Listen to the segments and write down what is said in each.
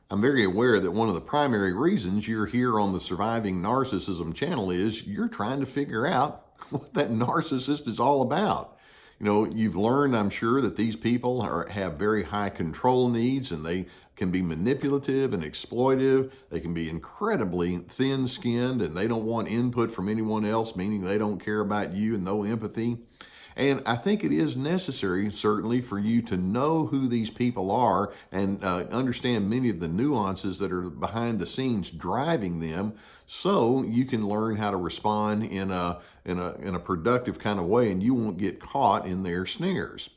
I'm very aware that one of the primary reasons you're here on the Surviving Narcissism channel is you're trying to figure out what that narcissist is all about. You know, you've learned, I'm sure, that these people have very high control needs, and they can be manipulative and exploitive. They can be incredibly thin-skinned, and they don't want input from anyone else, meaning they don't care about you and no empathy. And I think it is necessary, certainly, for you to know who these people are and understand many of the nuances that are behind the scenes driving them, so you can learn how to respond in a productive kind of way, and you won't get caught in their snares.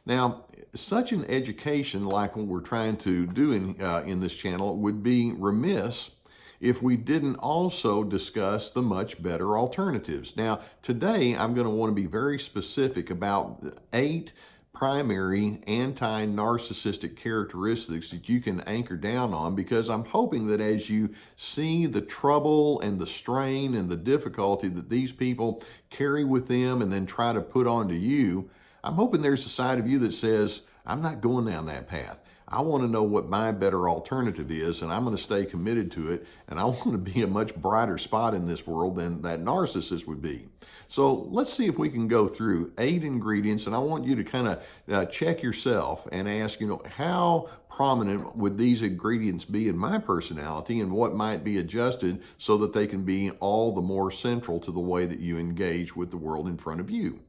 Now, such an education like what we're trying to do in this channel would be remiss if we didn't also discuss the much better alternatives. Now, today I'm going to want to be very specific about 8 primary anti-narcissistic characteristics that you can anchor down on, because I'm hoping that as you see the trouble and the strain and the difficulty that these people carry with them and then try to put onto you, I'm hoping there's a side of you that says, I'm not going down that path. I want to know what my better alternative is, and I'm going to stay committed to it, and I want to be a much brighter spot in this world than that narcissist would be. So let's see if we can go through 8 ingredients, and I want you to kind of check yourself and ask, how prominent would these ingredients be in my personality, and what might be adjusted so that they can be all the more central to the way that you engage with the world in front of you.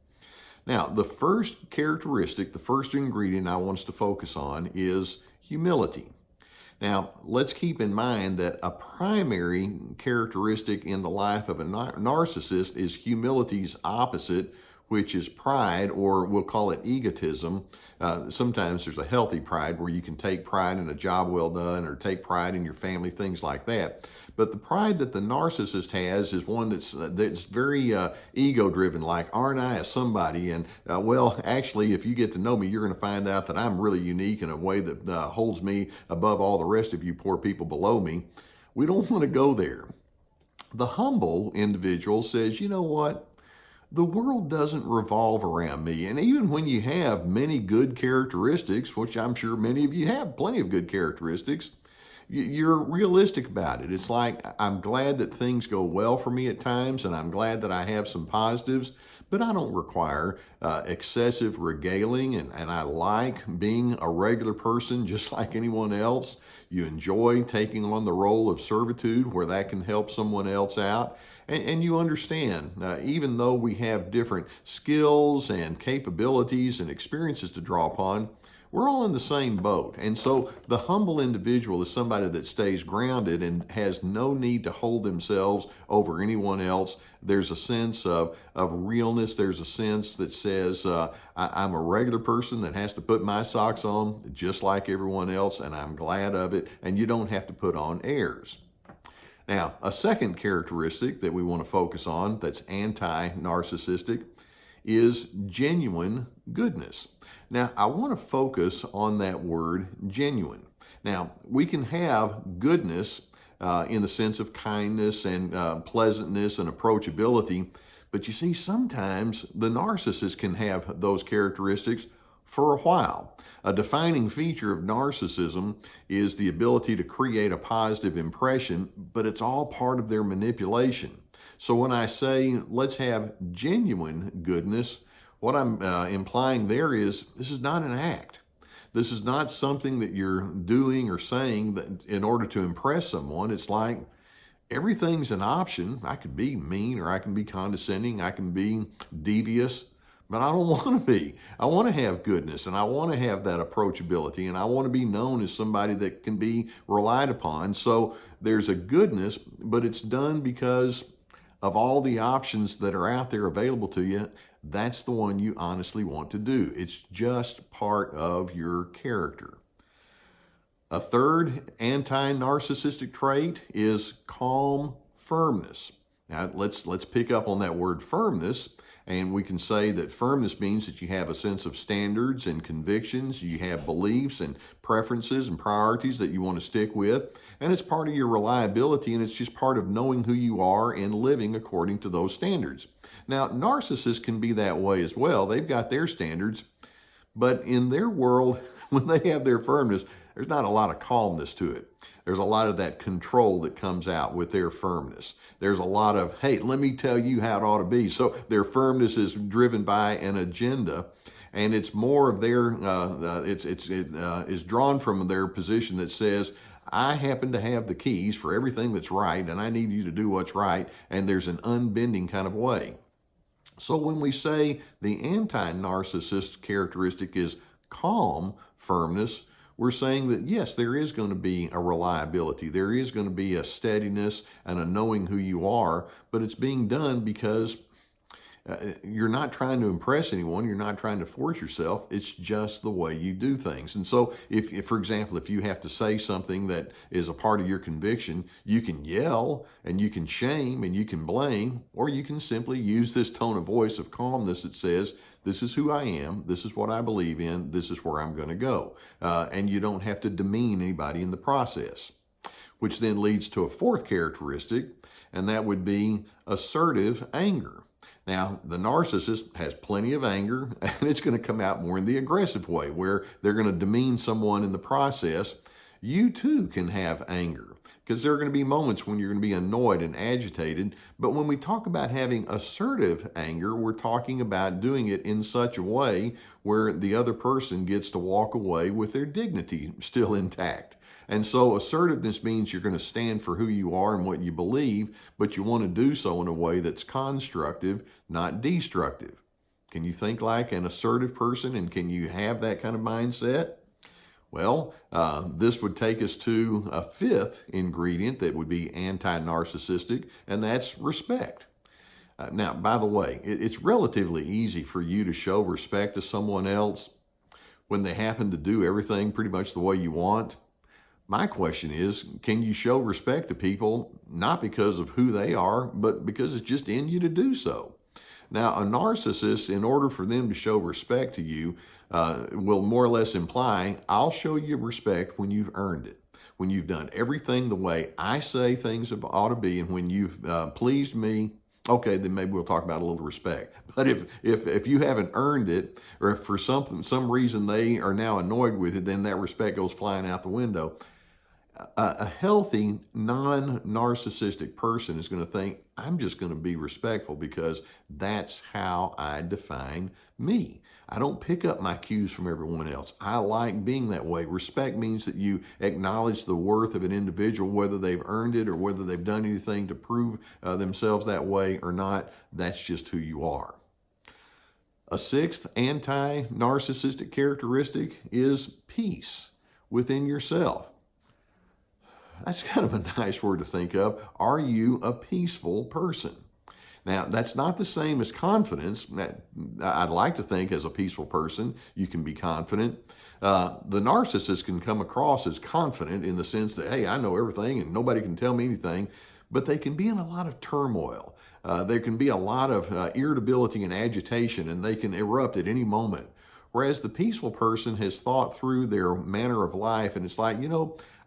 Now, the first characteristic, the first ingredient I want us to focus on is humility. Now, let's keep in mind that a primary characteristic in the life of a narcissist is humility's opposite, which is pride, or we'll call it egotism. Sometimes there's a healthy pride where you can take pride in a job well done or take pride in your family, things like that. But the pride that the narcissist has is one that's very ego-driven, like, aren't I a somebody? And well, actually, if you get to know me, you're going to find out that I'm really unique in a way that holds me above all the rest of you poor people below me. We don't want to go there. The humble individual says, you know what? The world doesn't revolve around me. And even when you have many good characteristics, which I'm sure many of you have plenty of good characteristics, you're realistic about it. It's like, I'm glad that things go well for me at times, and I'm glad that I have some positives, but I don't require excessive regaling, and I like being a regular person just like anyone else. You enjoy taking on the role of servitude where that can help someone else out. And you understand, even though we have different skills and capabilities and experiences to draw upon, we're all in the same boat. And so the humble individual is somebody that stays grounded and has no need to hold themselves over anyone else. There's a sense of realness. There's a sense that says, I'm a regular person that has to put my socks on just like everyone else, and I'm glad of it, and you don't have to put on airs. Now, a second characteristic that we want to focus on that's anti-narcissistic is genuine goodness. Now, I want to focus on that word genuine. Now, we can have goodness in the sense of kindness and pleasantness and approachability, but you see, sometimes the narcissist can have those characteristics for a while. A defining feature of narcissism is the ability to create a positive impression, but it's all part of their manipulation. So when I say, let's have genuine goodness, what I'm implying there is this is not an act. This is not something that you're doing or saying that in order to impress someone. It's like everything's an option. I could be mean, or I can be condescending, I can be devious, but I don't want to be. I want to have goodness, and I want to have that approachability, and I want to be known as somebody that can be relied upon. So there's a goodness, but it's done because of all the options that are out there available to you. That's the one you honestly want to do. It's just part of your character. A third anti-narcissistic trait is calm firmness. Now, let's pick up on that word firmness. And we can say that firmness means that you have a sense of standards and convictions, you have beliefs and preferences and priorities that you want to stick with, and it's part of your reliability, and it's just part of knowing who you are and living according to those standards. Now, narcissists can be that way as well. They've got their standards, but in their world, when they have their firmness, there's not a lot of calmness to it. There's a lot of that control that comes out with their firmness. There's a lot of, hey, let me tell you how it ought to be. So their firmness is driven by an agenda, and it's more of their, it is drawn from their position that says, I happen to have the keys for everything that's right, and I need you to do what's right, and there's an unbending kind of way. So when we say the anti-narcissist characteristic is calm firmness, we're saying that yes, there is going to be a reliability, there is going to be a steadiness and a knowing who you are, but it's being done because you're not trying to impress anyone. You're not trying to force yourself. It's just the way you do things. And so if, for example, if you have to say something that is a part of your conviction, you can yell and you can shame and you can blame, or you can simply use this tone of voice of calmness that says, this is who I am, this is what I believe in, this is where I'm going to go. And you don't have to demean anybody in the process, which then leads to a fourth characteristic, and that would be assertive anger. Now, the narcissist has plenty of anger, and it's going to come out more in the aggressive way, where they're going to demean someone in the process. You too can have anger, because there are going to be moments when you're going to be annoyed and agitated. But when we talk about having assertive anger, we're talking about doing it in such a way where the other person gets to walk away with their dignity still intact. And so assertiveness means you're going to stand for who you are and what you believe, but you want to do so in a way that's constructive, not destructive. Can you think like an assertive person, and can you have that kind of mindset? Well, this would take us to a fifth ingredient that would be anti-narcissistic, and that's respect. Now, by the way, it's relatively easy for you to show respect to someone else when they happen to do everything pretty much the way you want. My question is, can you show respect to people not because of who they are, but because it's just in you to do so? Now, a narcissist, in order for them to show respect to you, will more or less imply, I'll show you respect when you've earned it, when you've done everything the way I say things ought to be, and when you've pleased me. Okay, then maybe we'll talk about a little respect. But if you haven't earned it, or if for some reason they are now annoyed with it, then that respect goes flying out the window. A healthy, non-narcissistic person is going to think, I'm just going to be respectful because that's how I define me. I don't pick up my cues from everyone else. I like being that way. Respect means that you acknowledge the worth of an individual, whether they've earned it or whether they've done anything to prove themselves that way or not. That's just who you are. A sixth anti-narcissistic characteristic is peace within yourself. That's kind of a nice word to think of. Are you a peaceful person? Now, that's not the same as confidence. I'd like to think as a peaceful person, you can be confident. The narcissist can come across as confident in the sense that, hey, I know everything and nobody can tell me anything, but they can be in a lot of turmoil. There can be a lot of irritability and agitation, and they can erupt at any moment. Whereas the peaceful person has thought through their manner of life, and it's like,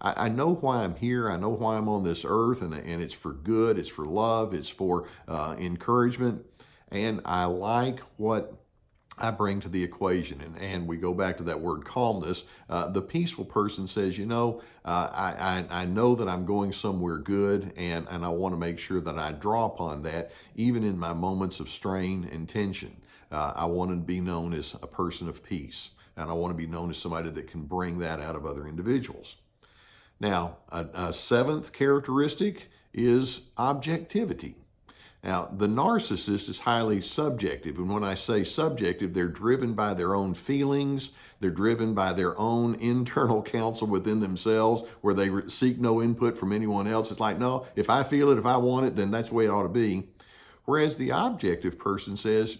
I know why I'm here. I know why I'm on this earth, and it's for good. It's for love. It's for encouragement. And I like what I bring to the equation. And we go back to that word calmness. The peaceful person says, I know that I'm going somewhere good, and I want to make sure that I draw upon that, even in my moments of strain and tension. I want to be known as a person of peace, and I want to be known as somebody that can bring that out of other individuals. Now, a seventh characteristic is objectivity. Now, the narcissist is highly subjective, and when I say subjective, they're driven by their own feelings, they're driven by their own internal counsel within themselves, where they seek no input from anyone else. It's like, no, if I feel it, if I want it, then that's the way it ought to be. Whereas the objective person says,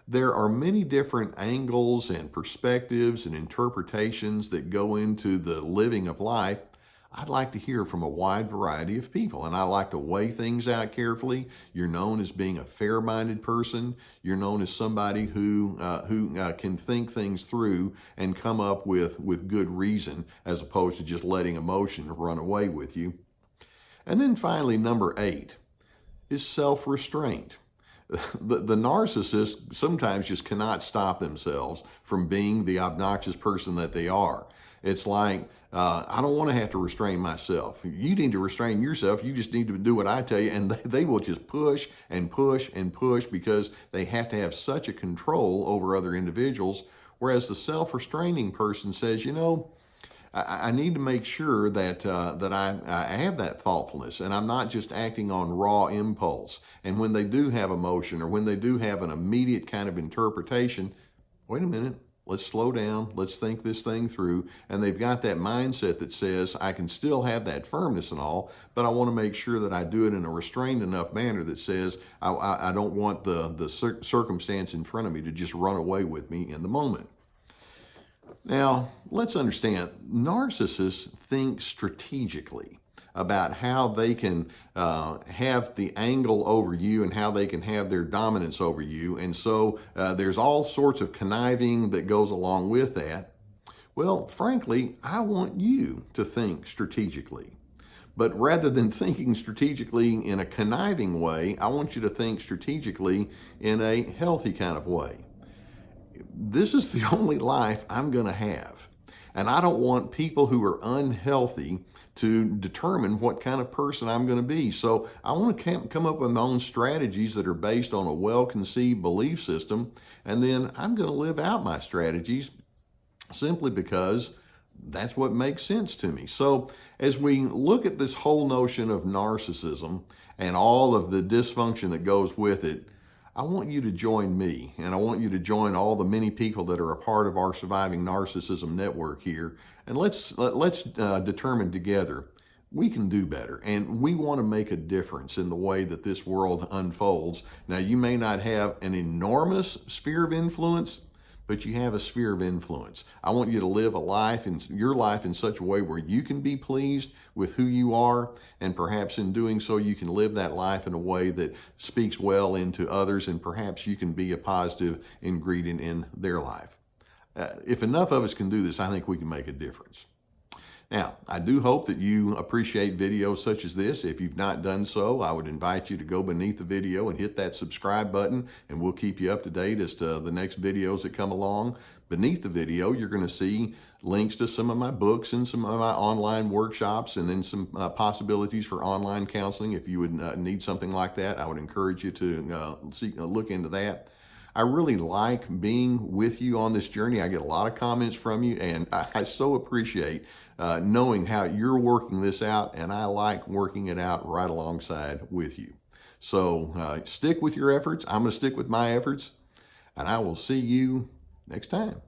there are many different angles and perspectives and interpretations that go into the living of life. I'd like to hear from a wide variety of people, and I like to weigh things out carefully. You're known as being a fair-minded person. You're known as somebody who can think things through and come up with good reason, as opposed to just letting emotion run away with you. And then finally, number 8 is self-restraint. The narcissist sometimes just cannot stop themselves from being the obnoxious person that they are. It's like, I don't want to have to restrain myself. You need to restrain yourself. You just need to do what I tell you. And they will just push and push and push because they have to have such a control over other individuals. Whereas the self-restraining person says, I need to make sure that I have that thoughtfulness and I'm not just acting on raw impulse. And when they do have emotion or when they do have an immediate kind of interpretation, wait a minute, let's slow down, let's think this thing through. And they've got that mindset that says, I can still have that firmness and all, but I want to make sure that I do it in a restrained enough manner that says, I don't want the circumstance in front of me to just run away with me in the moment. Now, let's understand, narcissists think strategically about how they can have the angle over you and how they can have their dominance over you. And so there's all sorts of conniving that goes along with that. Well, frankly, I want you to think strategically. But rather than thinking strategically in a conniving way, I want you to think strategically in a healthy kind of way. This is the only life I'm going to have. And I don't want people who are unhealthy to determine what kind of person I'm going to be. So I want to come up with my own strategies that are based on a well-conceived belief system. And then I'm going to live out my strategies simply because that's what makes sense to me. So as we look at this whole notion of narcissism and all of the dysfunction that goes with it, I want you to join me, and I want you to join all the many people that are a part of our Surviving Narcissism network here, and let's determine together we can do better, and we want to make a difference in the way that this world unfolds. Now, you may not have an enormous sphere of influence, but you have a sphere of influence. I want you to live your life in such a way where you can be pleased with who you are, and perhaps in doing so, you can live that life in a way that speaks well into others, and perhaps you can be a positive ingredient in their life. If enough of us can do this, I think we can make a difference. Now, I do hope that you appreciate videos such as this. If you've not done so, I would invite you to go beneath the video and hit that subscribe button, and we'll keep you up to date as to the next videos that come along. Beneath the video, you're going to see links to some of my books and some of my online workshops, and then some possibilities for online counseling. If you would need something like that, I would encourage you to look into that. I really like being with you on this journey. I get a lot of comments from you, and I so appreciate knowing how you're working this out, and I like working it out right alongside with you. So stick with your efforts. I'm going to stick with my efforts, and I will see you next time.